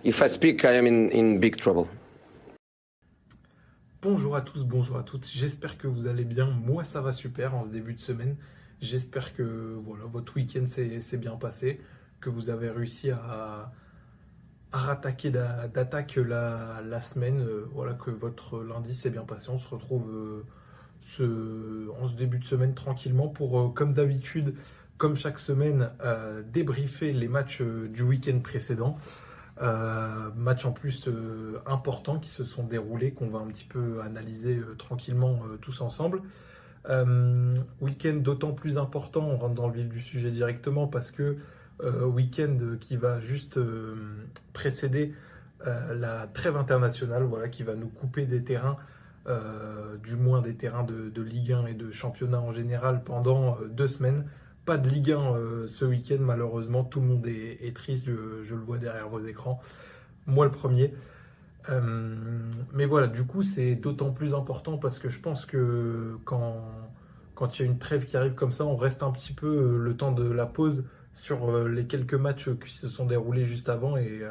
if I speak, I am in big trouble. Bonjour à tous, bonjour à toutes. J'espère que vous allez bien. Moi, ça va super en ce début de semaine. J'espère que voilà, votre week-end s'est bien passé, que vous avez réussi à rattaquer d'attaque la semaine. Voilà, que votre lundi s'est bien passé. On se retrouve en ce début de semaine tranquillement pour, comme d'habitude, comme chaque semaine, débriefer les matchs du week-end précédent. Matchs en plus importants qui se sont déroulés, qu'on va un petit peu analyser tranquillement tous ensemble. Week-end d'autant plus important, on rentre dans le vif du sujet directement, parce que week-end qui va juste précéder la trêve internationale, voilà, qui va nous couper des terrains, du moins des terrains de Ligue 1 et de championnat en général pendant 2 semaines. Pas de Ligue 1 ce week-end, malheureusement. Tout le monde est triste, je le vois derrière vos écrans. Moi le premier. Mais voilà, du coup, c'est d'autant plus important parce que je pense que quand il y a une trêve qui arrive comme ça, on reste un petit peu le temps de la pause sur les quelques matchs qui se sont déroulés juste avant. Et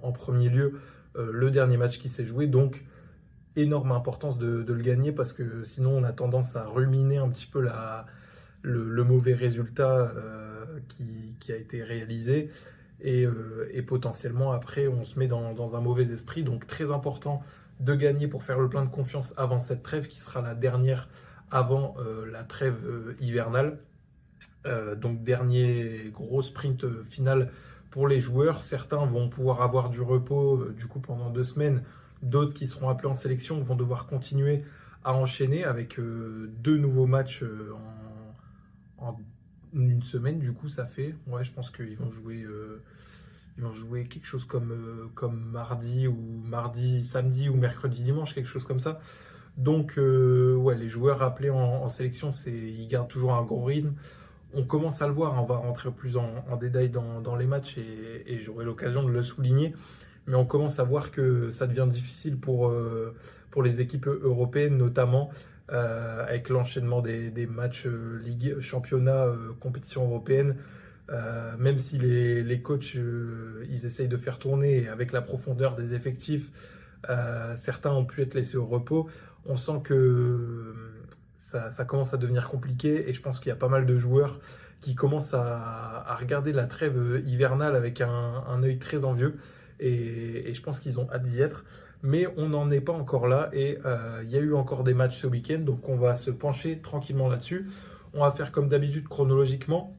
en premier lieu, le dernier match qui s'est joué. Donc, énorme importance de le gagner parce que sinon, on a tendance à ruminer un petit peu le mauvais résultat qui a été réalisé et potentiellement après on se met dans un mauvais esprit. Donc très important de gagner pour faire le plein de confiance avant cette trêve qui sera la dernière avant la trêve hivernale. Donc dernier gros sprint final pour les joueurs. Certains vont pouvoir avoir du repos du coup pendant 2 semaines. D'autres qui seront appelés en sélection vont devoir continuer à enchaîner avec 2 nouveaux matchs en une semaine. Du coup, ça fait, ouais, je pense qu'ils vont jouer quelque chose comme mardi, samedi ou mercredi, dimanche, quelque chose comme ça. Donc, ouais, les joueurs appelés en sélection, ils gardent toujours un gros rythme. On commence à le voir, on va rentrer plus en détail dans les matchs et j'aurai l'occasion de le souligner. Mais on commence à voir que ça devient difficile pour les équipes européennes, notamment avec l'enchaînement des matchs Ligue, Championnat, compétition européenne. Même si les coachs, ils essayent de faire tourner et avec la profondeur des effectifs, certains ont pu être laissés au repos. On sent que ça commence à devenir compliqué et je pense qu'il y a pas mal de joueurs qui commencent à regarder la trêve hivernale avec un œil très envieux et je pense qu'ils ont hâte d'y être. Mais on n'en est pas encore là et il y a eu encore des matchs ce week-end, donc on va se pencher tranquillement là-dessus. On va faire comme d'habitude chronologiquement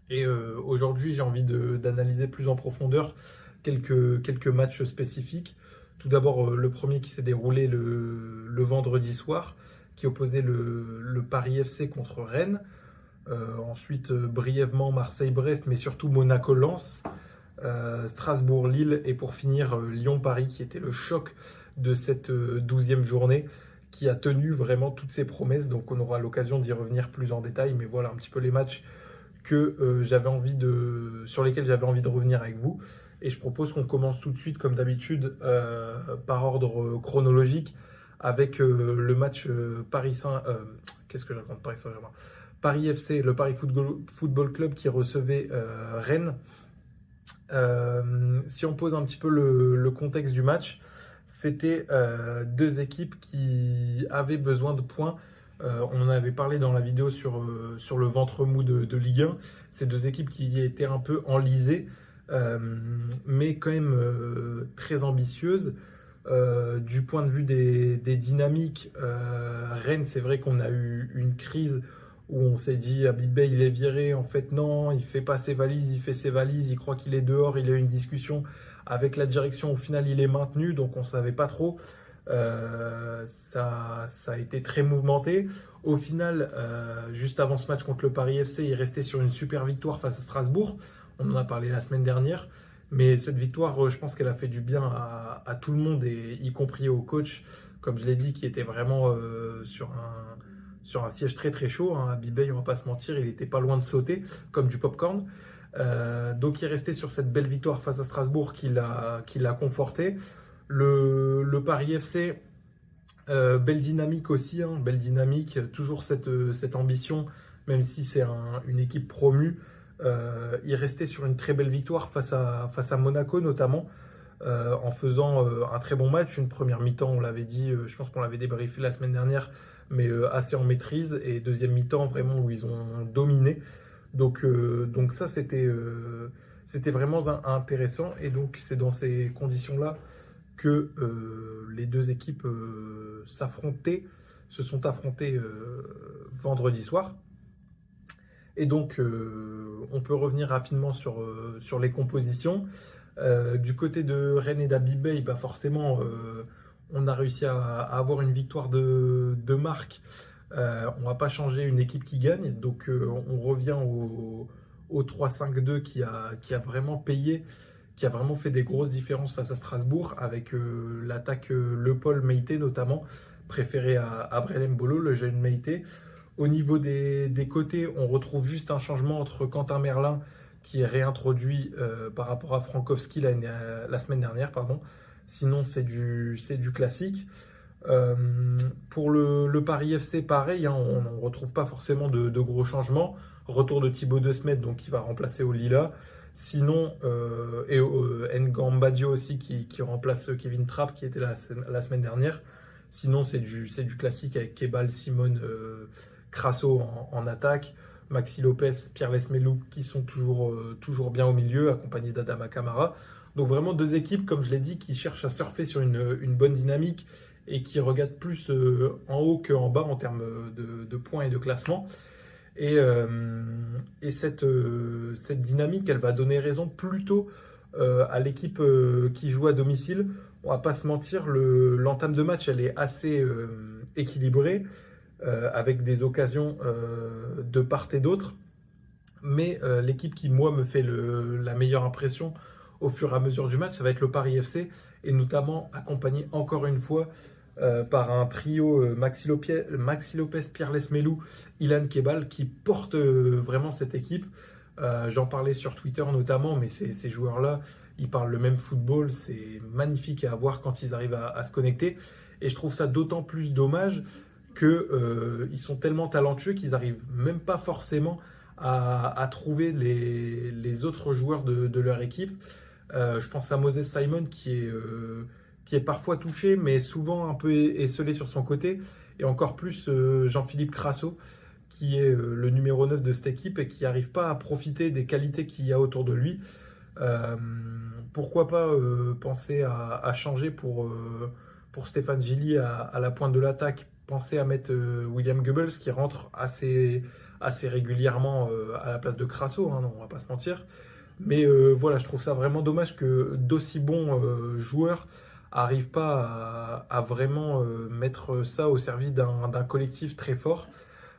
et aujourd'hui j'ai envie d'analyser plus en profondeur quelques matchs spécifiques. Tout d'abord le premier qui s'est déroulé le vendredi soir, qui opposait le Paris FC contre Rennes. Ensuite, brièvement, Marseille-Brest, mais surtout Monaco-Lens, Strasbourg-Lille et pour finir, Lyon-Paris, qui était le choc de cette 12e journée, qui a tenu vraiment toutes ses promesses. Donc, on aura l'occasion d'y revenir plus en détail. Mais voilà un petit peu les matchs sur lesquels j'avais envie de revenir avec vous. Et je propose qu'on commence tout de suite, comme d'habitude, par ordre chronologique, avec le match qu'est-ce que je raconte, Paris Saint-Germain, Paris FC, le Paris Football Club qui recevait Rennes. Si on pose un petit peu le contexte du match, c'était 2 équipes qui avaient besoin de points. On en avait parlé dans la vidéo sur le ventre mou de Ligue 1. Ces 2 équipes qui étaient un peu enlisées, mais quand même très ambitieuses. Du point de vue des dynamiques, Rennes, c'est vrai qu'on a eu une crise où on s'est dit Habib il est viré, en fait non, il fait pas ses valises, il fait ses valises, il croit qu'il est dehors, il a eu une discussion avec la direction, au final il est maintenu, donc on savait pas trop. Ça a été très mouvementé. Au final, juste avant ce match contre le Paris FC, il restait sur une super victoire face à Strasbourg. On en a parlé la semaine dernière. Mais cette victoire, je pense qu'elle a fait du bien à tout le monde, et y compris au coach, comme je l'ai dit, qui était vraiment sur un siège très très chaud. Habib Beye, on va pas se mentir, il était pas loin de sauter, comme du popcorn. Donc il est resté sur cette belle victoire face à Strasbourg qui l'a conforté. Le Paris FC, belle dynamique aussi, belle dynamique, toujours cette ambition, même si c'est une équipe promue. Il restait sur une très belle victoire face à Monaco notamment. en faisant un très bon match. Une première mi-temps, on l'avait dit, je pense qu'on l'avait débriefé la semaine dernière, mais assez en maîtrise. Et deuxième mi-temps, vraiment, où ils ont dominé. Donc ça, c'était vraiment intéressant. Et donc, c'est dans ces conditions-là que les deux équipes se sont affrontées vendredi soir. Et donc, on peut revenir rapidement sur les compositions. Du côté de Rennes et d'Abibey, bah forcément, on a réussi à avoir une victoire de marque. On va pas changer une équipe qui gagne. Donc, on revient au 3-5-2 qui a vraiment payé, qui a vraiment fait des grosses différences face à Strasbourg, avec l'attaque Le Paul Meïté notamment, préféré à Brelem Bolo, le jeune Meïté. Au niveau des côtés, on retrouve juste un changement entre Quentin Merlin, qui est réintroduit par rapport à Frankowski la semaine dernière, pardon. Sinon, c'est du classique. Pour le Paris FC, pareil, hein, on ne retrouve pas forcément de gros changements. Retour de Thibaut De Smet, donc qui va remplacer Olila. Sinon, et Ngambadio aussi qui remplace Kevin Trapp qui était la semaine dernière. Sinon, c'est du classique avec Kebal, Simone, Crasso en attaque, Maxi Lopez, Pierre Lesmelou qui sont toujours bien au milieu, accompagnés d'Adama Camara. Donc vraiment deux équipes, comme je l'ai dit, qui cherchent à surfer sur une bonne dynamique et qui regardent plus en haut qu'en bas en termes de points et de classement. Et cette dynamique, elle va donner raison plutôt à l'équipe qui joue à domicile. On va pas se mentir, l'entame de match, elle est assez équilibrée, avec des occasions de part et d'autre. Mais l'équipe qui, moi, me fait la meilleure impression au fur et à mesure du match, ça va être le Paris FC, et notamment accompagné encore une fois par un trio Maxi Lopez, Pierre Lesmelou, Ilan Kebal, qui porte vraiment cette équipe. J'en parlais sur Twitter notamment, mais ces joueurs-là, ils parlent le même football, c'est magnifique à voir quand ils arrivent à se connecter. Et je trouve ça d'autant plus dommage qu'ils sont tellement talentueux qu'ils n'arrivent même pas forcément à trouver les autres joueurs de leur équipe. Je pense à Moses Simon qui est parfois touché, mais souvent un peu esselé sur son côté. Et encore plus Jean-Philippe Crasso, qui est le numéro 9 de cette équipe et qui n'arrive pas à profiter des qualités qu'il y a autour de lui. Pourquoi pas penser à changer pour Stéphane Gilly à la pointe de l'attaque, penser à mettre William Goebbels qui rentre assez régulièrement à la place de Crasso, hein, non, on va pas se mentir. Mais voilà, je trouve ça vraiment dommage que d'aussi bons joueurs n'arrivent pas à vraiment mettre ça au service d'un collectif très fort.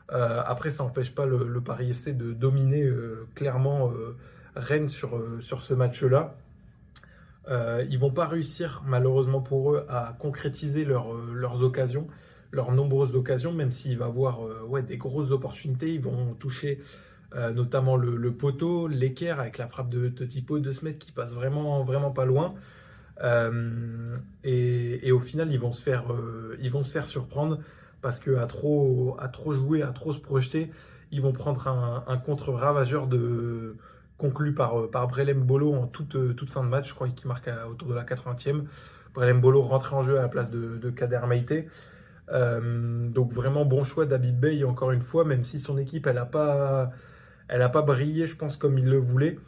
Après, ça n'empêche pas le Paris FC de dominer clairement Rennes sur ce match-là. Ils vont pas réussir, malheureusement pour eux, à concrétiser leurs occasions, leurs nombreuses occasions, même s'il va y avoir des grosses opportunités. Ils vont toucher notamment le poteau, l'équerre avec la frappe de Thibaut De Smet qui passe vraiment, vraiment pas loin. Et au final, ils vont se faire surprendre parce qu'à trop jouer, à trop se projeter, ils vont prendre un contre ravageur conclu par Brelem Bolo en toute fin de match. Je crois qu'il marque autour de la 80e. Brelem Bolo rentré en jeu à la place de Kader Meïté. Donc vraiment bon choix d'Habib Bey encore une fois, même si son équipe elle a pas brillé, je pense, comme il le voulait.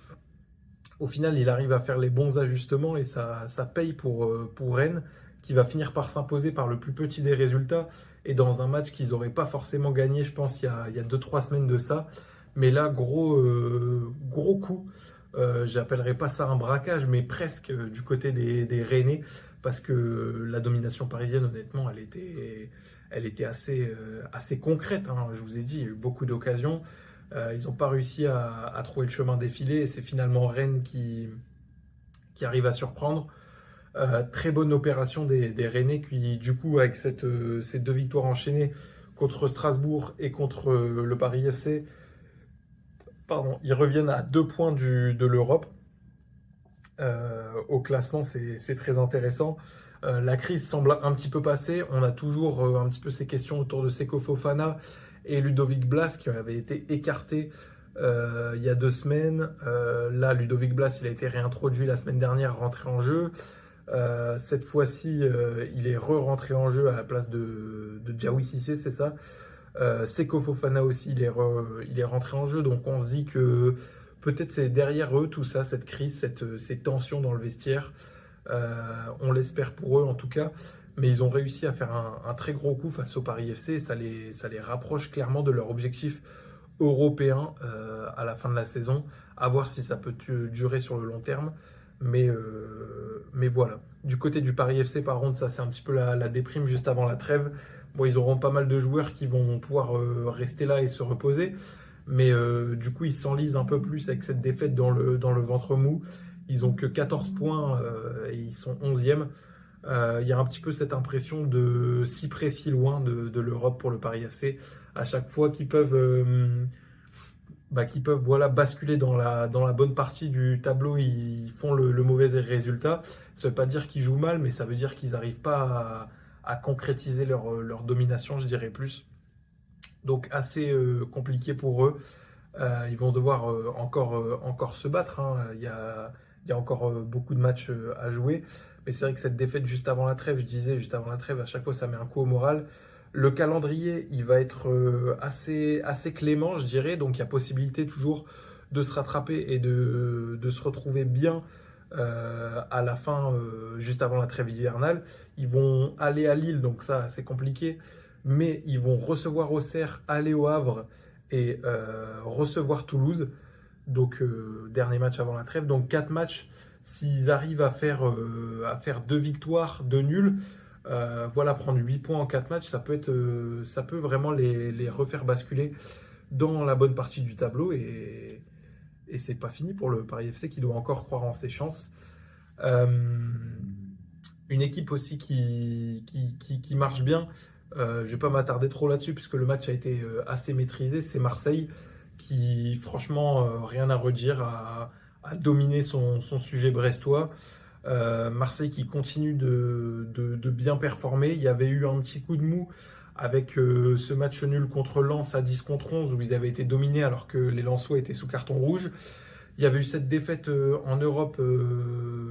Au final, il arrive à faire les bons ajustements et ça paye pour Rennes, qui va finir par s'imposer par le plus petit des résultats et dans un match qu'ils n'auraient pas forcément gagné, je pense, il y a 2-3 semaines de ça. Mais là, gros coup. J'appellerais pas ça un braquage, mais presque du côté des Rennais, parce que la domination parisienne, honnêtement, elle était assez concrète, hein. Je vous ai dit, il y a eu beaucoup d'occasions. Ils n'ont pas réussi à trouver le chemin défilé, et c'est finalement Rennes qui arrive à surprendre. Très bonne opération des Rennais, qui du coup, avec ces 2 victoires enchaînées contre Strasbourg et contre le Paris FC, ils reviennent à 2 points de l'Europe. Au classement, c'est très intéressant. La crise semble un petit peu passée. On a toujours un petit peu ces questions autour de Seko Fofana et Ludovic Blas qui avaient été écartés il y a 2 semaines. Là, Ludovic Blas, il a été réintroduit la semaine dernière, rentré en jeu. Cette fois-ci, il est rentré en jeu à la place de Diawy Cissé, c'est ça. Seko Fofana aussi, il est rentré en jeu. Donc on se dit que peut-être c'est derrière eux tout ça, cette crise, ces tensions dans le vestiaire. On l'espère pour eux en tout cas. Mais ils ont réussi à faire un très gros coup face au Paris FC et ça les rapproche clairement de leur objectif européen à la fin de la saison. À voir si ça peut durer sur le long terme. Mais voilà. Du côté du Paris FC, par contre, ça c'est un petit peu la déprime juste avant la trêve. Bon, ils auront pas mal de joueurs qui vont pouvoir rester là et se reposer. Mais du coup, ils s'enlisent un peu plus avec cette défaite dans le ventre mou. Ils ont que 14 points et ils sont 11e. Il y a un petit peu cette impression de si près, si loin de l'Europe pour le Paris FC. À chaque fois qu'ils peuvent, voilà, basculer dans la bonne partie du tableau, ils font le mauvais résultat. Ça ne veut pas dire qu'ils jouent mal, mais ça veut dire qu'ils n'arrivent pas à concrétiser leur domination, je dirais plus. Donc assez compliqué pour eux. Ils vont devoir encore se battre, hein. Il y a encore beaucoup de matchs à jouer. Mais c'est vrai que cette défaite juste avant la trêve, je disais juste avant la trêve, à chaque fois ça met un coup au moral. Le calendrier, il va être assez clément, je dirais. Donc il y a possibilité toujours de se rattraper et de se retrouver bien à la fin, juste avant la trêve hivernale. Ils vont aller à Lille, donc ça c'est compliqué. Mais ils vont recevoir Auxerre, aller au Havre et recevoir Toulouse. Donc dernier match avant la trêve. Donc 4 matchs. S'ils arrivent à faire 2 victoires, 2 nuls, voilà, prendre 8 points en 4 matchs, ça peut vraiment les refaire basculer dans la bonne partie du tableau. Et c'est pas fini pour le Paris FC qui doit encore croire en ses chances. Une équipe aussi qui marche bien, je ne vais pas m'attarder trop là-dessus puisque le match a été assez maîtrisé, c'est Marseille qui, franchement, rien à redire, a dominé son sujet brestois. Marseille qui continue de bien performer. Il y avait eu un petit coup de mou avec ce match nul contre Lens à 10 contre 11 où ils avaient été dominés alors que les Lensois étaient sous carton rouge. Il y avait eu cette défaite en Europe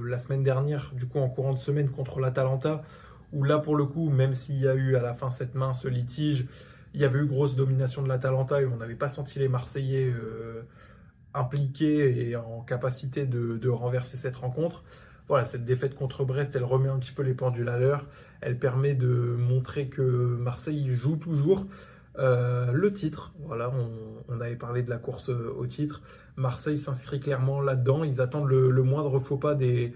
la semaine dernière, du coup en courant de semaine contre l'Atalanta, où là pour le coup, même s'il y a eu à la fin cette main, ce litige, il y avait eu grosse domination de l'Atalanta et on n'avait pas senti les Marseillais impliqués et en capacité de renverser cette rencontre. Voilà, cette défaite contre Brest, elle remet un petit peu les pendules à l'heure. Elle permet de montrer que Marseille joue toujours le titre. Voilà, on avait parlé de la course au titre. Marseille s'inscrit clairement là-dedans. Ils attendent le moindre faux pas des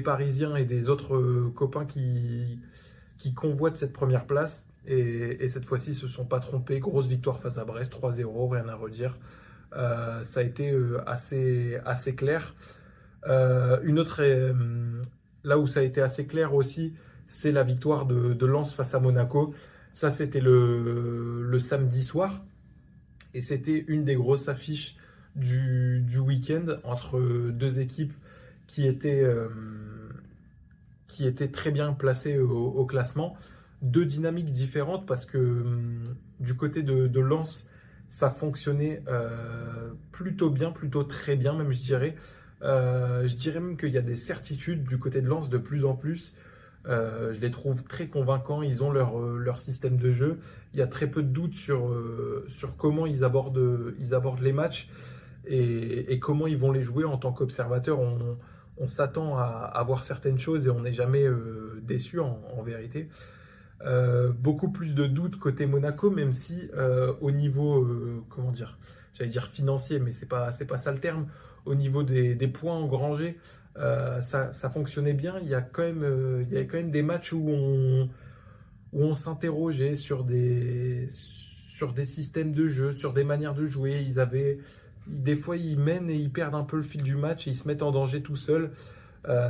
Parisiens et des autres copains qui convoitent cette première place. Et cette fois-ci, ils ne se sont pas trompés. Grosse victoire face à Brest, 3-0, rien à redire. Ça a été assez clair. Une autre, là où ça a été assez clair aussi, c'est la victoire de Lens face à Monaco. Ça, c'était le samedi soir. Et c'était une des grosses affiches du week-end entre deux équipes qui étaient très bien placées au classement. Deux dynamiques différentes parce que du côté de Lens, ça fonctionnait plutôt bien, plutôt très bien même je dirais. Je dirais même qu'il y a des certitudes du côté de Lens de plus en plus. Je les trouve très convaincants, ils ont leur système de jeu. Il y a très peu de doutes sur comment ils abordent les matchs et comment ils vont les jouer. En tant qu'observateur, on s'attend à voir certaines choses et on n'est jamais déçu en vérité. Beaucoup plus de doutes côté Monaco, même si au niveau, comment dire, j'allais dire financier, mais c'est pas ça le terme. Au niveau des points engrangés, ça fonctionnait bien. Il y avait quand même des matchs où on s'interrogeait sur des systèmes de jeu, sur des manières de jouer. Des fois, ils mènent et ils perdent un peu le fil du match et ils se mettent en danger tout seuls.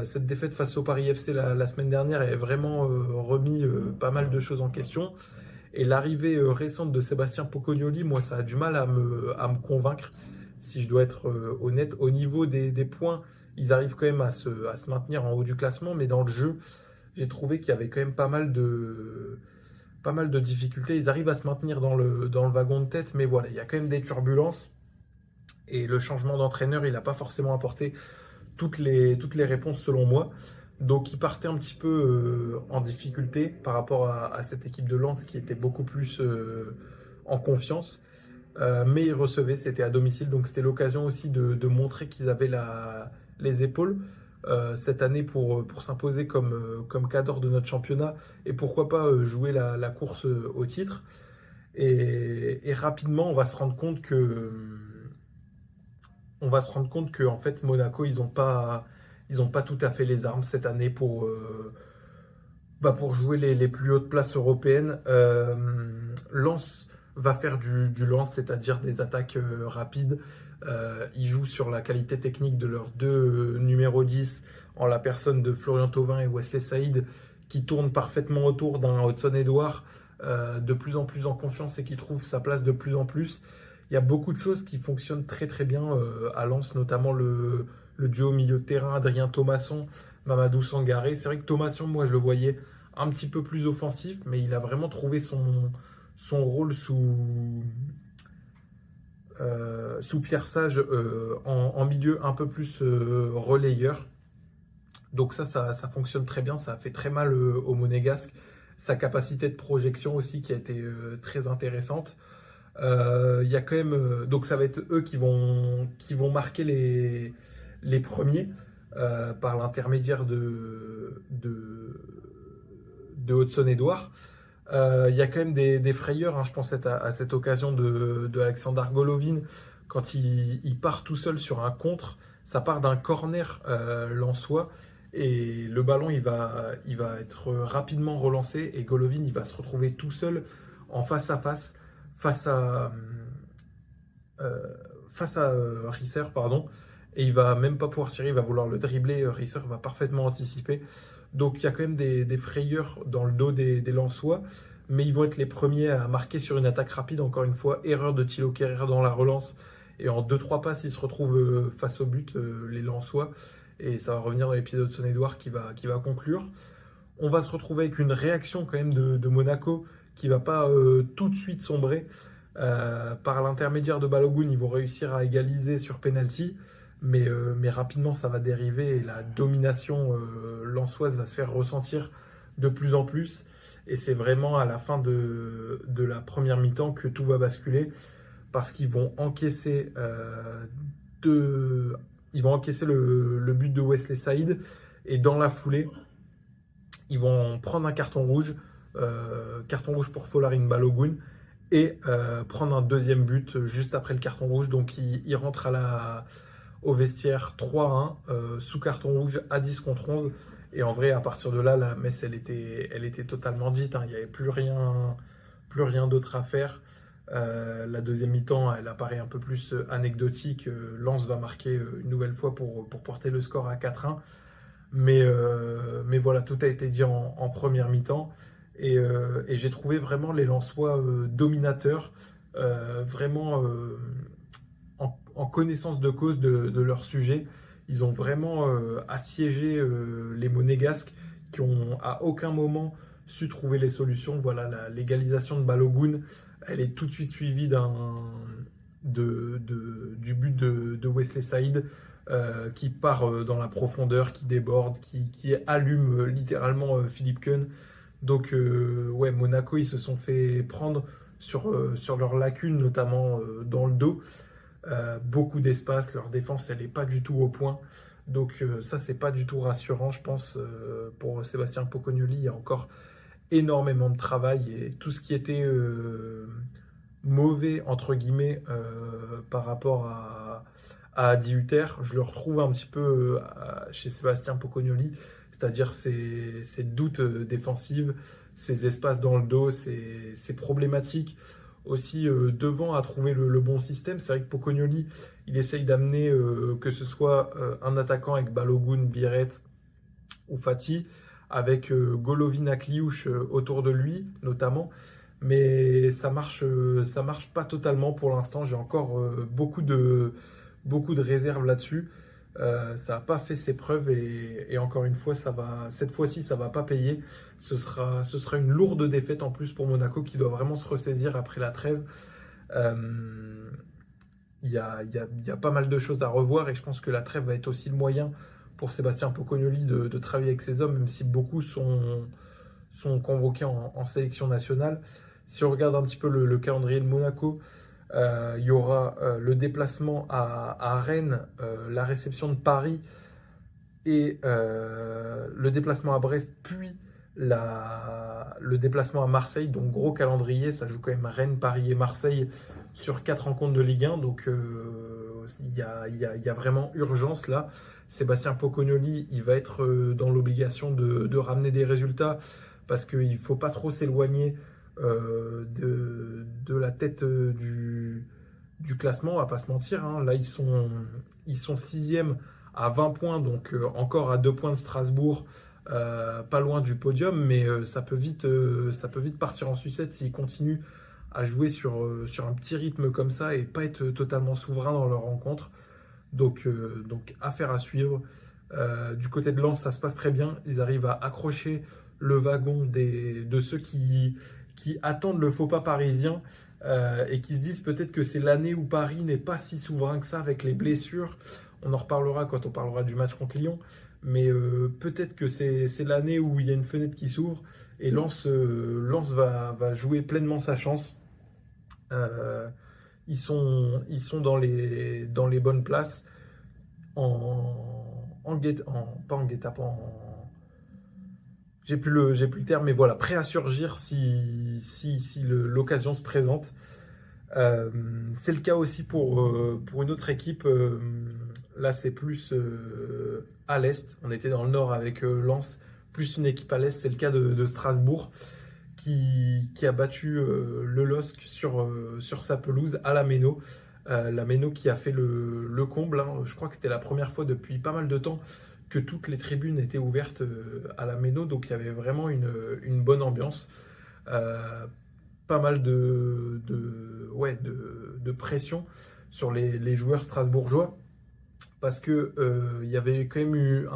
Cette défaite face au Paris FC la semaine dernière a vraiment remis pas mal de choses en question. Et l'arrivée récente de Sébastien Pocognoli, moi, ça a du mal à me convaincre, si je dois être honnête. Au niveau des points, ils arrivent quand même à se maintenir en haut du classement, mais dans le jeu, j'ai trouvé qu'il y avait quand même pas mal de difficultés. Ils arrivent à se maintenir dans le wagon de tête, mais voilà, il y a quand même des turbulences. Et le changement d'entraîneur, il n'a pas forcément apporté toutes les réponses selon moi. Donc, il partait un petit peu en difficulté par rapport à cette équipe de Lens qui était beaucoup plus en confiance. Mais ils recevaient, c'était à domicile, donc c'était l'occasion aussi de montrer qu'ils avaient les épaules cette année pour s'imposer comme cadre de notre championnat et pourquoi pas jouer la course au titre. Et rapidement, on va se rendre compte que en fait, Monaco, ils ont pas tout à fait les armes cette année pour jouer les plus hautes places européennes. Lens va faire du lance, c'est-à-dire des attaques rapides. Ils jouent sur la qualité technique de leurs deux numéros 10 en la personne de Florian Thauvin et Wesley Saïd qui tournent parfaitement autour d'un Hudson-Edouard de plus en plus en confiance et qui trouve sa place de plus en plus. Il y a beaucoup de choses qui fonctionnent très très bien à Lens, notamment le duo au milieu de terrain, Adrien Thomasson, Mamadou Sangaré. C'est vrai que Thomasson, moi je le voyais un petit peu plus offensif, mais il a vraiment trouvé son rôle sous Pierre Sage en milieu un peu plus relayeur. Donc ça fonctionne très bien, ça a fait très mal au Monégasque. Sa capacité de projection aussi qui a été très intéressante. Il y a quand même, donc ça va être eux qui vont marquer les premiers par l'intermédiaire de Hudson-Edouard. Il y a quand même des frayeurs, hein, je pense à cette occasion de Alexander Golovin quand il part tout seul sur un contre. Ça part d'un corner lensois et le ballon il va être rapidement relancé et Golovin il va se retrouver tout seul en face à face à Risser, pardon, et il va même pas pouvoir tirer, il va vouloir le dribbler. Risser va parfaitement anticiper. Donc il y a quand même des frayeurs dans le dos des Lensois, mais ils vont être les premiers à marquer sur une attaque rapide. Encore une fois, erreur de Thilo Kehrer dans la relance, et en 2-3 passes, ils se retrouvent face au but, les Lensois, et ça va revenir dans les pieds d'Hudson-Edouard qui va conclure. On va se retrouver avec une réaction quand même de Monaco qui va pas tout de suite sombrer. Par l'intermédiaire de Balogun, ils vont réussir à égaliser sur penalty, mais rapidement ça va dériver et la domination lensoise va se faire ressentir de plus en plus. Et c'est vraiment à la fin de la première mi-temps que tout va basculer parce qu'ils vont encaisser le but de Wesley Saïd et dans la foulée, ils vont prendre un carton rouge pour Folarin Balogun et prendre un deuxième but juste après le carton rouge. Donc il rentre au vestiaire 3-1 sous carton rouge à 10 contre 11. Et en vrai, à partir de là, la messe, elle était totalement dite, hein. Il n'y avait plus rien d'autre à faire. La deuxième mi-temps, elle apparaît un peu plus anecdotique. Lens va marquer une nouvelle fois pour porter le score à 4-1. Mais voilà, tout a été dit en première mi-temps. Et j'ai trouvé vraiment les Lensois dominateurs, vraiment en connaissance de cause de leur sujet. Ils ont vraiment assiégé les Monégasques qui ont à aucun moment su trouver les solutions. Voilà, l'égalisation de Balogun, elle est tout de suite suivie du but de Wesley Saïd qui part dans la profondeur, qui déborde, qui allume littéralement Philippe Keun. Donc ouais, Monaco, ils se sont fait prendre sur leurs lacunes, notamment dans le dos. Beaucoup d'espace, leur défense, elle n'est pas du tout au point. Donc ça, c'est pas du tout rassurant, je pense, pour Sébastien Pocognoli. Il y a encore énormément de travail et tout ce qui était mauvais, entre guillemets, par rapport à Adi Hutter, je le retrouve un petit peu chez Sébastien Pocognoli, c'est-à-dire ses doutes défensifs, ses espaces dans le dos, ses problématiques aussi devant à trouver le bon système. C'est vrai que Pocognoli, il essaye d'amener que ce soit un attaquant avec Balogun, Biret ou Fati, avec Golovin, Akliouche autour de lui notamment, mais ça marche pas totalement pour l'instant. J'ai encore beaucoup de réserves là-dessus. Ça n'a pas fait ses preuves et encore une fois, cette fois-ci, ça va pas payer. Ce sera une lourde défaite en plus pour Monaco qui doit vraiment se ressaisir après la trêve. Il y a pas mal de choses à revoir et je pense que la trêve va être aussi le moyen pour Sébastien Pocognoli de travailler avec ces hommes, même si beaucoup sont convoqués en sélection nationale. Si on regarde un petit peu le calendrier de Monaco, il y aura le déplacement à Rennes, la réception de Paris et le déplacement à Brest, puis le déplacement à Marseille. Donc gros calendrier, ça joue quand même Rennes, Paris et Marseille sur 4 rencontres de Ligue 1. Donc il y a vraiment urgence là. Sébastien Pocognoli, il va être dans l'obligation de ramener des résultats parce qu'il ne faut pas trop s'éloigner de la tête du classement, on va pas se mentir. Hein. Là, ils sont 6e à 20 points, donc encore à 2 points de Strasbourg, pas loin du podium, mais ça peut vite partir en sucette s'ils continuent à jouer sur un petit rythme comme ça et pas être totalement souverain dans leur rencontre. Donc affaire à suivre. Du côté de Lens, ça se passe très bien. Ils arrivent à accrocher le wagon de ceux qui attendent le faux pas parisien et qui se disent peut-être que c'est l'année où Paris n'est pas si souverain que ça avec les blessures. On en reparlera quand on parlera du match contre Lyon. Mais peut-être que c'est l'année où il y a une fenêtre qui s'ouvre et Lens va jouer pleinement sa chance. Ils sont dans les bonnes places j'ai plus le terme, mais voilà, prêt à surgir si l'occasion se présente. C'est le cas aussi pour une autre équipe. Là, c'est plus à l'est. On était dans le nord avec Lens, plus une équipe à l'est. C'est le cas de Strasbourg qui a battu le LOSC sur sa pelouse à la Méno. La Méno qui a fait le comble. Hein. Je crois que c'était la première fois depuis pas mal de temps que toutes les tribunes étaient ouvertes à la Méno. Donc il y avait vraiment une bonne ambiance. Pas mal de pression sur les joueurs strasbourgeois parce que il y avait quand même eu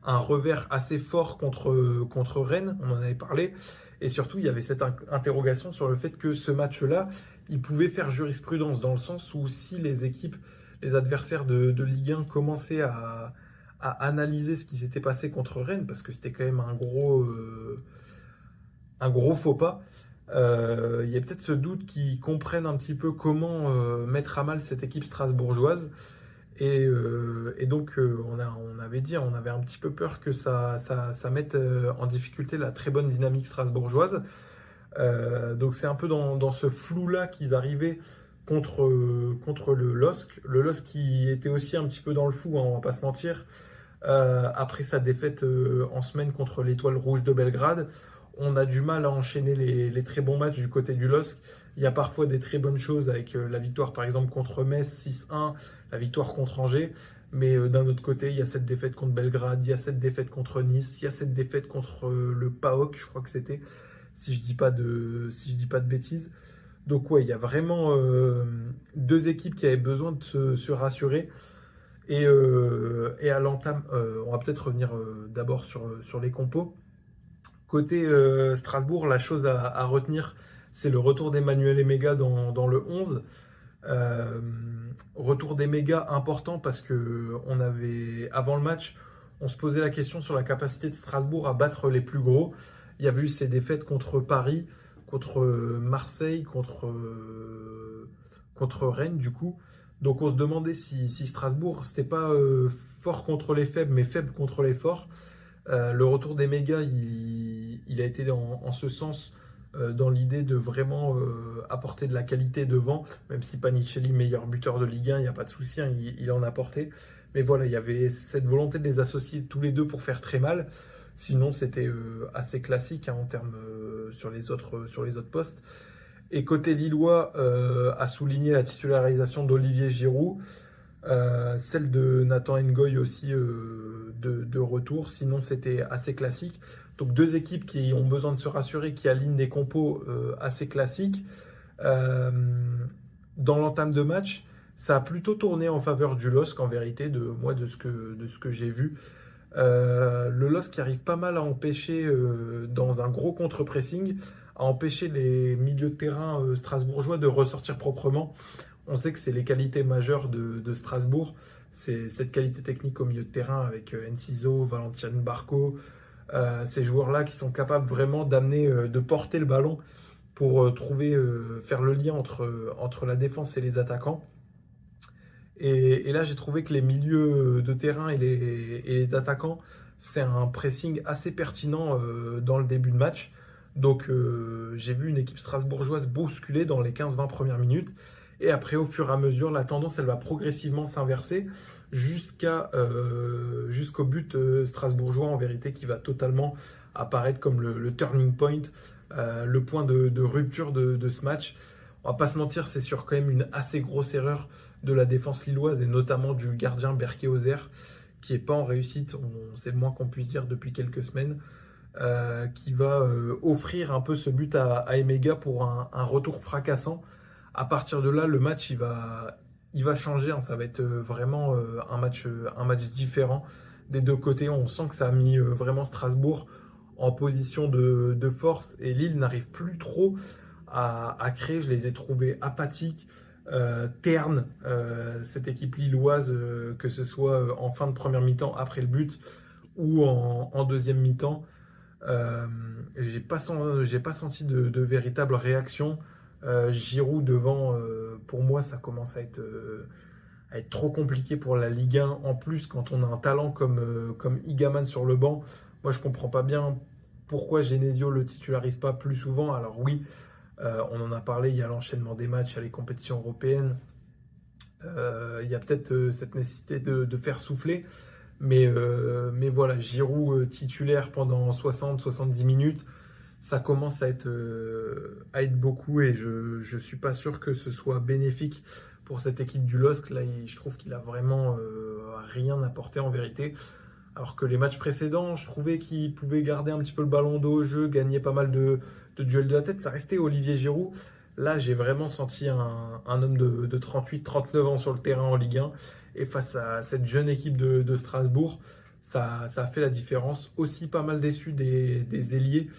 un revers assez fort contre Rennes, on en avait parlé, et surtout il y avait cette interrogation sur le fait que ce match-là, il pouvait faire jurisprudence dans le sens où si les adversaires de Ligue 1 commençaient à analyser ce qui s'était passé contre Rennes, parce que c'était quand même un gros faux pas. Il y a peut-être ce doute qu'ils comprennent un petit peu comment mettre à mal cette équipe strasbourgeoise. Et donc, on avait dit, on avait un petit peu peur que ça mette en difficulté la très bonne dynamique strasbourgeoise. Donc, c'est un peu dans ce flou-là qu'ils arrivaient contre le LOSC. Le LOSC qui était aussi un petit peu dans le flou, hein, on va pas se mentir. Après sa défaite en semaine contre l'Étoile Rouge de Belgrade, on a du mal à enchaîner les très bons matchs du côté du LOSC. Il y a parfois des très bonnes choses avec la victoire par exemple contre Metz 6-1, la victoire contre Angers. Mais d'un autre côté, il y a cette défaite contre Belgrade, il y a cette défaite contre Nice, il y a cette défaite contre le PAOK, je crois que c'était, si je dis pas de bêtises. Donc ouais, il y a vraiment deux équipes qui avaient besoin de se rassurer. Et à l'entame, on va peut-être revenir d'abord sur les compos. Côté Strasbourg, la chose à retenir, c'est le retour d'Emmanuel Emega dans le 11. Retour d'Emega important parce que avant le match, on se posait la question sur la capacité de Strasbourg à battre les plus gros. Il y avait eu ces défaites contre Paris, contre Marseille, contre Rennes du coup. Donc on se demandait si Strasbourg, c'était pas fort contre les faibles, mais faible contre les forts. Le retour des mégas, il a été en ce sens dans l'idée de vraiment apporter de la qualité devant, même si Panicelli, meilleur buteur de Ligue 1, il n'y a pas de souci, hein, il en a apporté. Mais voilà, il y avait cette volonté de les associer tous les deux pour faire très mal. Sinon, c'était assez classique hein, en termes sur les autres postes. Et côté lillois, a souligné la titularisation d'Olivier Giroud, celle de Nathan Ngoy aussi de retour. Sinon, c'était assez classique. Donc, deux équipes qui ont besoin de se rassurer, qui alignent des compos assez classiques. Dans l'entame de match, ça a plutôt tourné en faveur du LOSC en vérité, de ce que j'ai vu. Le LOSC qui arrive pas mal à empêcher, dans un gros contre-pressing, à empêcher les milieux de terrain strasbourgeois de ressortir proprement. On sait que c'est les qualités majeures de Strasbourg. C'est cette qualité technique au milieu de terrain avec Enciso, Valentin Barco, ces joueurs-là qui sont capables vraiment d'amener, de porter le ballon pour faire le lien entre la défense et les attaquants. Et là, j'ai trouvé que les milieux de terrain et les attaquants, c'est un pressing assez pertinent dans le début de match. Donc, j'ai vu une équipe strasbourgeoise bousculer dans les 15-20 premières minutes. Et après, au fur et à mesure, la tendance, elle va progressivement s'inverser jusqu'au but strasbourgeois, en vérité, qui va totalement apparaître comme le turning point, le point de rupture de ce match. On va pas se mentir, c'est sur quand même une assez grosse erreur de la défense lilloise et notamment du gardien Berke-Ozer qui n'est pas en réussite, c'est le moins qu'on puisse dire depuis quelques semaines, qui va offrir un peu ce but à Emega pour un retour fracassant. À partir de là, le match il va changer, hein. Ça va être vraiment un match différent des deux côtés. On sent que ça a mis vraiment Strasbourg en position de force et Lille n'arrive plus trop à créer. Je les ai trouvés apathiques, ternes, cette équipe lilloise, que ce soit en fin de première mi-temps après le but ou en deuxième mi-temps. J'ai pas senti de véritable réaction. Giroud devant, pour moi, ça commence à être trop compliqué pour la Ligue 1. En plus, quand on a un talent comme Igaman sur le banc, moi je comprends pas bien pourquoi Genesio le titularise pas plus souvent. Alors oui, on en a parlé, il y a l'enchaînement des matchs, il y a les compétitions européennes. Il y a peut-être cette nécessité de faire souffler. Mais voilà, Giroud titulaire pendant 60-70 minutes, ça commence à être beaucoup et je ne suis pas sûr que ce soit bénéfique pour cette équipe du LOSC. Là, je trouve qu'il a vraiment rien apporté en vérité. Alors que les matchs précédents, je trouvais qu'il pouvait garder un petit peu le ballon d'eau au jeu, gagner pas mal de duels de la tête. Ça restait Olivier Giroud. Là, j'ai vraiment senti un homme de 38-39 ans sur le terrain en Ligue 1. Et face à cette jeune équipe de Strasbourg, ça a fait la différence. Aussi pas mal déçu des ailiers,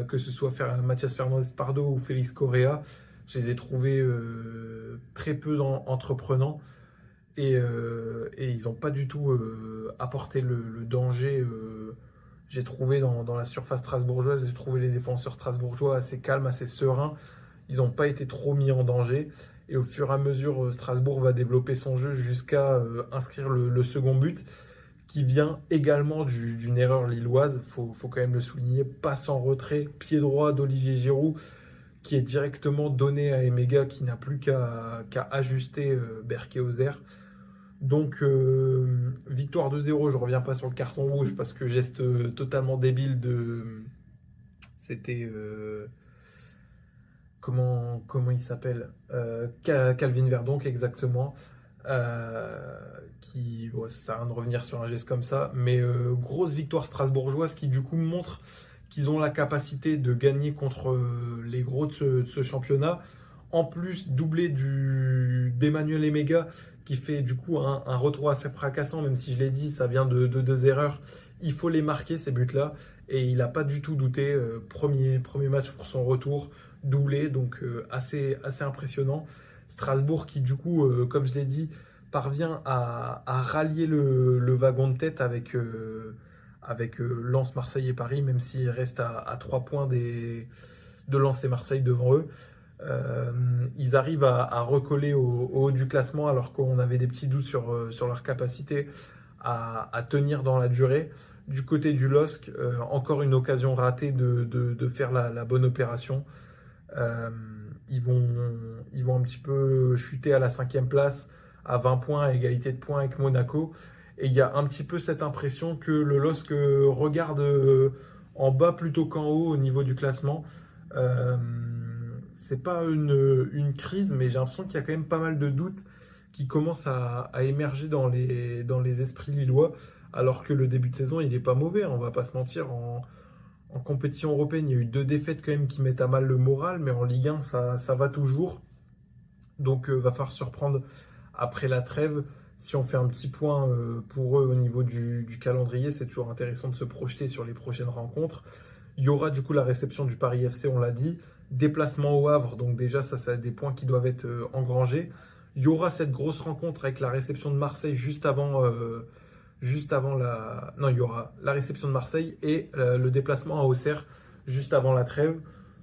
que ce soit Mathias Fernandez-Pardo ou Félix Correa. Je les ai trouvés très peu entreprenants. Et ils n'ont pas du tout apporté le danger. J'ai trouvé dans la surface strasbourgeoise, j'ai trouvé les défenseurs strasbourgeois assez calmes, assez sereins. Ils n'ont pas été trop mis en danger. Et au fur et à mesure, Strasbourg va développer son jeu jusqu'à inscrire le second but, qui vient également d'une erreur lilloise. Faut quand même le souligner. Passe en retrait, pied droit d'Olivier Giroud, qui est directement donné à Emega, qui n'a plus qu'à ajuster Berke-Ozer. Donc, victoire 2-0, je ne reviens pas sur le carton rouge parce que geste totalement débile c'était... comment il s'appelle, Calvin Verdonk, exactement. Ça sert à rien de revenir sur un geste comme ça. Mais grosse victoire strasbourgeoise qui, du coup, montre qu'ils ont la capacité de gagner contre les gros de ce championnat. En plus, doublé d'Emmanuel Emega, qui fait du coup un retour assez fracassant, même si je l'ai dit, ça vient de deux erreurs. Il faut les marquer, ces buts-là. Et il n'a pas du tout douté. Premier match pour son retour, doublé, donc assez impressionnant. Strasbourg qui, du coup, comme je l'ai dit, parvient à rallier le wagon de tête avec Lens, Marseille et Paris, même s'il reste à 3 points de Lens et Marseille devant eux. Ils arrivent à recoller au haut du classement alors qu'on avait des petits doutes sur leur capacité à tenir dans la durée. Du côté du LOSC, encore une occasion ratée de faire la bonne opération. Ils vont un petit peu chuter à la 5e place, à 20 points, à égalité de points avec Monaco. Et il y a un petit peu cette impression que le LOSC regarde en bas plutôt qu'en haut au niveau du classement. C'est pas une crise, mais j'ai l'impression qu'il y a quand même pas mal de doutes qui commencent à émerger dans les esprits lillois, alors que le début de saison, il n'est pas mauvais, on va pas se mentir. En compétition européenne, il y a eu 2 défaites quand même qui mettent à mal le moral, mais en Ligue 1, ça va toujours. Donc, va falloir se reprendre après la trêve. Si on fait un petit point pour eux au niveau du calendrier, c'est toujours intéressant de se projeter sur les prochaines rencontres. Il y aura du coup la réception du Paris FC, on l'a dit. déplacement au Havre, donc déjà ça c'est des points qui doivent être engrangés. Il y aura cette grosse rencontre avec la réception de Marseille juste avant la... Non, il y aura la réception de Marseille et le déplacement à Auxerre juste avant la trêve.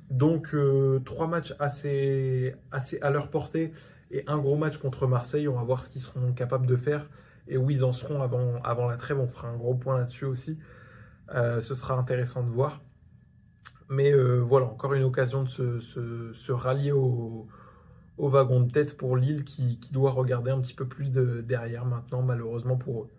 Donc, 3 matchs assez à leur portée et un gros match contre Marseille. On va voir ce qu'ils seront capables de faire et où ils en seront avant la trêve. On fera un gros point là-dessus aussi. Ce sera intéressant de voir. Mais voilà, encore une occasion de se rallier au wagon de tête pour Lille qui doit regarder un petit peu plus derrière maintenant, malheureusement pour eux.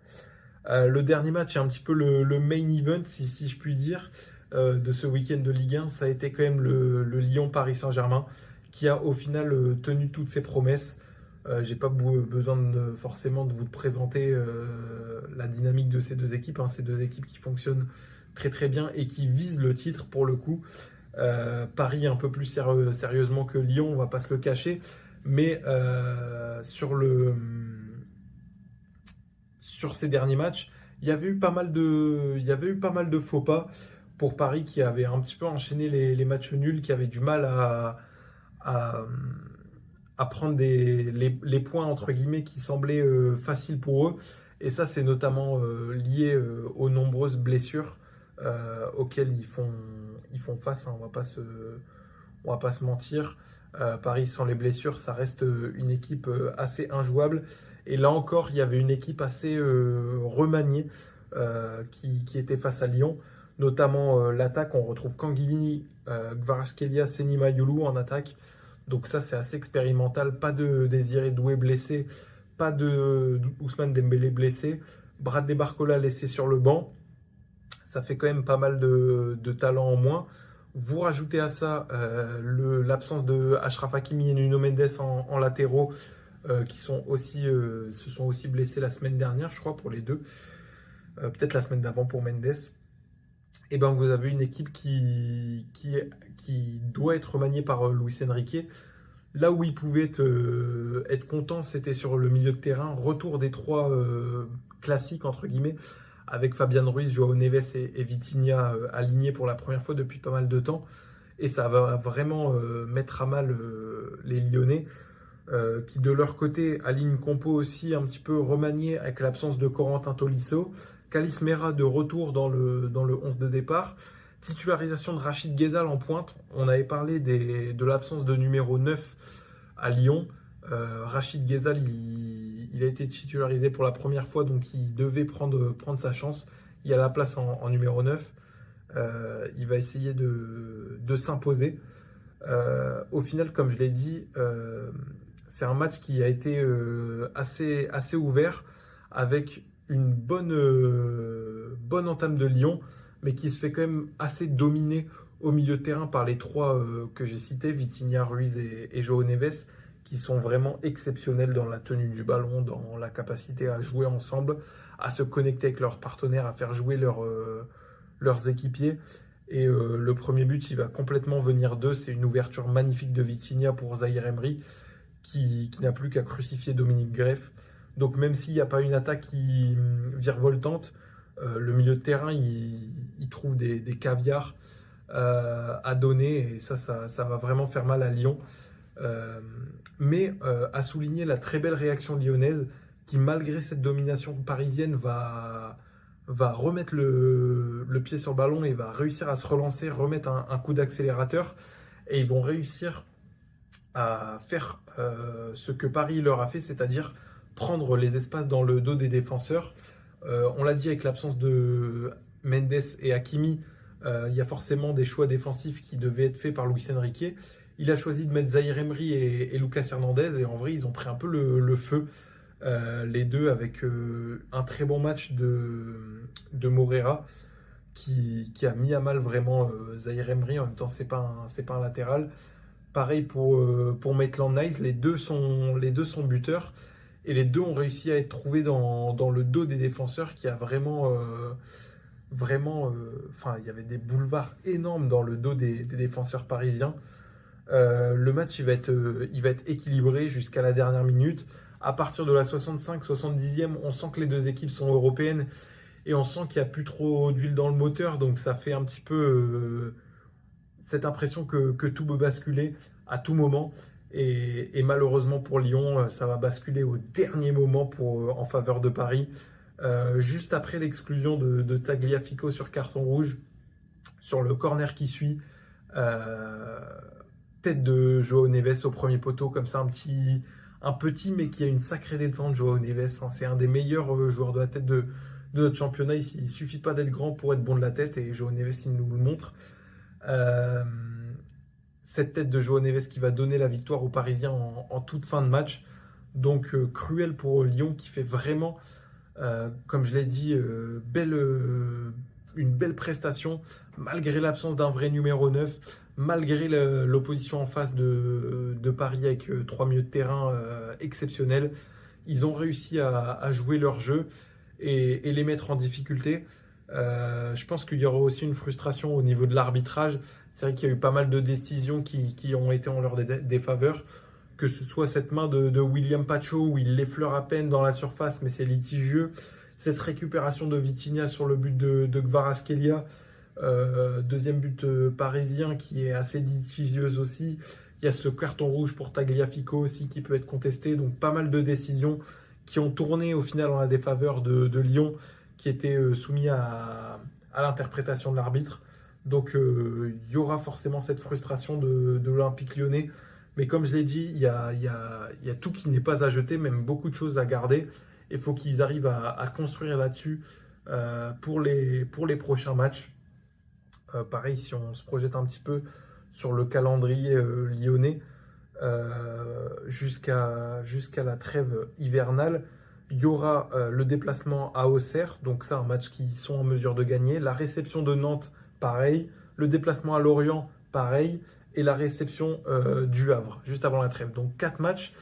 Le dernier match est un petit peu le main event, si je puis dire, de ce week-end de Ligue 1. Ça a été quand même le Lyon-Paris Saint-Germain qui a au final tenu toutes ses promesses. J'ai pas besoin forcément de vous présenter la dynamique de ces deux équipes. Ces deux équipes qui fonctionnent très très bien et qui visent le titre pour le coup. Paris un peu plus sérieusement que Lyon, on va pas se le cacher. Mais sur ces derniers matchs, il y avait eu pas mal de faux pas pour Paris qui avait un petit peu enchaîné les matchs nuls, qui avait du mal à prendre les points entre guillemets qui semblaient faciles pour eux. Et ça, c'est notamment lié aux nombreuses blessures auxquelles ils font face. On va pas se mentir. Paris sans les blessures, ça reste une équipe assez injouable. Et là encore, il y avait une équipe assez remaniée qui était face à Lyon. Notamment l'attaque, on retrouve Kanguilini, Kvaratskhelia, Senima Youlou en attaque. Donc ça, c'est assez expérimental. Pas de Désiré Doué blessé, pas de Ousmane Dembélé blessé. Bradley Barcola laissé sur le banc. Ça fait quand même pas mal de talent en moins. Vous rajoutez à ça l'absence de Achraf Hakimi et Nuno Mendes en latéraux qui se sont aussi blessés la semaine dernière, je crois, pour les deux. Peut-être la semaine d'avant pour Mendes. Et ben vous avez une équipe qui doit être remaniée par Luis Enrique. Là où il pouvait être content, c'était sur le milieu de terrain. Retour des trois classiques, entre guillemets, avec Fabian Ruiz, Joao Neves et Vitinha alignés pour la première fois depuis pas mal de temps. Et ça va vraiment mettre à mal les Lyonnais, qui de leur côté alignent une compo aussi un petit peu remaniée avec l'absence de Corentin Tolisso. Kalis Mera de retour dans le 11 de départ. Titularisation de Rachid Ghezal en pointe. On avait parlé de l'absence de numéro 9 à Lyon. Rachid Ghezal, il a été titularisé pour la première fois, donc il devait prendre sa chance. Il a la place en numéro 9. Il va essayer de s'imposer. Au final, comme je l'ai dit, c'est un match qui a été assez ouvert, avec une bonne entame de Lyon, mais qui se fait quand même assez dominer au milieu de terrain par les trois que j'ai cités, Vitinha, Ruiz et Joao Neves, qui sont vraiment exceptionnels dans la tenue du ballon, dans la capacité à jouer ensemble, à se connecter avec leurs partenaires, à faire jouer leurs équipiers. Et le premier but, il va complètement venir d'eux. C'est une ouverture magnifique de Vitinha pour Zahir Emery, qui n'a plus qu'à crucifier Dominique Greff. Donc même s'il n'y a pas une attaque qui virevoltante, le milieu de terrain, il trouve des caviars à donner. Et ça va vraiment faire mal à Lyon. Mais à souligner la très belle réaction lyonnaise, qui malgré cette domination parisienne va remettre le pied sur le ballon et va réussir à se relancer, remettre un coup d'accélérateur. Et ils vont réussir à faire ce que Paris leur a fait, c'est-à-dire prendre les espaces dans le dos des défenseurs. On l'a dit, avec l'absence de Mendes et Hakimi, il y a forcément des choix défensifs qui devaient être faits par Luis Enrique. Il a choisi de mettre Zahir Emery et Lucas Hernandez, et en vrai, ils ont pris un peu le feu, les deux, avec un très bon match de Moreira, qui a mis à mal vraiment Zahir Emery. En même temps, c'est pas un latéral. Pareil pour Maitland-Niles, les deux sont buteurs. Et les deux ont réussi à être trouvés dans le dos des défenseurs, qui a vraiment... il y avait des boulevards énormes dans le dos des défenseurs parisiens. Le match, il va être équilibré jusqu'à la dernière minute. À partir de la 65-70e, on sent que les deux équipes sont européennes et on sent qu'il n'y a plus trop d'huile dans le moteur. Donc ça fait un petit peu... cette impression que tout peut basculer à tout moment. Et malheureusement pour Lyon, ça va basculer au dernier moment en faveur de Paris. Juste après l'exclusion de Tagliafico sur carton rouge, sur le corner qui suit, tête de Joao Neves au premier poteau, comme ça un petit mais qui a une sacrée détente, Joao Neves. Hein. C'est un des meilleurs joueurs de la tête de notre championnat. Il ne suffit pas d'être grand pour être bon de la tête et Joao Neves, il nous le montre. Cette tête de Joao Neves qui va donner la victoire aux Parisiens en toute fin de match. Donc cruel pour Lyon qui fait vraiment, comme je l'ai dit, une belle prestation malgré l'absence d'un vrai numéro 9, malgré l'opposition en face de Paris avec 3 milieux de terrain exceptionnels. Ils ont réussi à jouer leur jeu et les mettre en difficulté. Je pense qu'il y aura aussi une frustration au niveau de l'arbitrage. C'est vrai qu'il y a eu pas mal de décisions qui ont été en leur défaveur. Que ce soit cette main de William Pacho où il l'effleure à peine dans la surface, mais c'est litigieux. Cette récupération de Vitinha sur le but de Kvaratskhelia, deuxième but parisien qui est assez litigieuse aussi. Il y a ce carton rouge pour Tagliafico aussi qui peut être contesté. Donc pas mal de décisions qui ont tourné au final en la défaveur de Lyon, qui étaient soumis à l'interprétation de l'arbitre. Donc il y aura forcément cette frustration de l'Olympique Lyonnais. Mais comme je l'ai dit, il y a tout qui n'est pas à jeter, même beaucoup de choses à garder. Il faut qu'ils arrivent à construire là-dessus pour les prochains matchs. Pareil, si on se projette un petit peu sur le calendrier lyonnais, jusqu'à la trêve hivernale, il y aura le déplacement à Auxerre, donc ça, un match qu'ils sont en mesure de gagner. La réception de Nantes, pareil. Le déplacement à Lorient, pareil. Et la réception du Havre, juste avant la trêve. Donc 4 matchs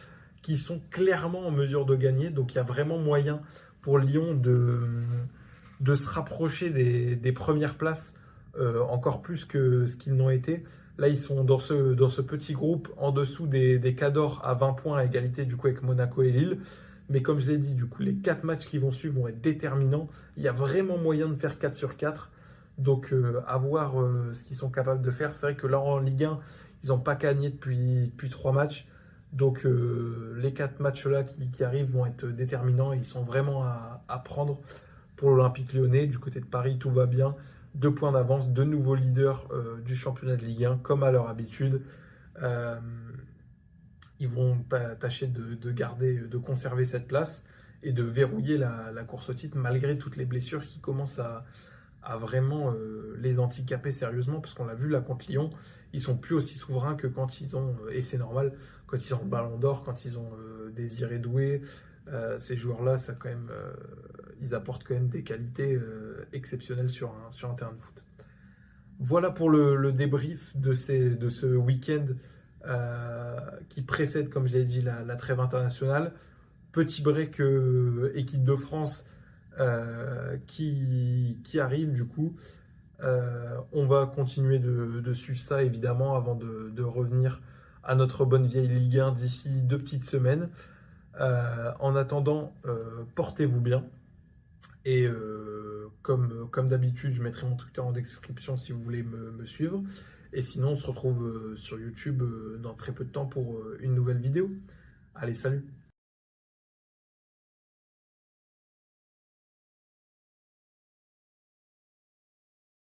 qui sont clairement en mesure de gagner. Donc il y a vraiment moyen pour Lyon de se rapprocher des premières places, encore plus que ce qu'ils n'ont été. Là, ils sont dans ce petit groupe en dessous des Cadors à 20 points à égalité du coup avec Monaco et Lille. Mais comme je l'ai dit, du coup, les 4 matchs qui vont suivre vont être déterminants. Il y a vraiment moyen de faire 4 sur 4. Donc, à voir ce qu'ils sont capables de faire. C'est vrai que là, en Ligue 1, ils n'ont pas gagné depuis 3 matchs. Donc, les 4 matchs-là qui arrivent vont être déterminants. Et ils sont vraiment à prendre pour l'Olympique Lyonnais. Du côté de Paris, tout va bien. 2 points d'avance, 2 nouveaux leaders du championnat de Ligue 1, comme à leur habitude. Ils vont tâcher de conserver cette place et de verrouiller la course au titre malgré toutes les blessures qui commencent à vraiment les handicaper sérieusement, parce qu'on l'a vu là contre Lyon, ils sont plus aussi souverains que quand ils ont, et c'est normal, quand ils ont le ballon d'or, quand ils ont Désiré Doué, ces joueurs-là, ça quand même, ils apportent quand même des qualités exceptionnelles sur un terrain de foot. Voilà pour le débrief de ce week-end qui précède, comme je l'ai dit, la trêve internationale. Petit break équipe de France qui arrive du coup. On va continuer de suivre ça évidemment avant de revenir à notre bonne vieille Ligue 1 d'ici 2 petites semaines. En attendant, portez-vous bien. Et comme d'habitude, je mettrai mon Twitter en description si vous voulez me suivre. Et sinon, on se retrouve sur YouTube dans très peu de temps pour une nouvelle vidéo. Allez, salut!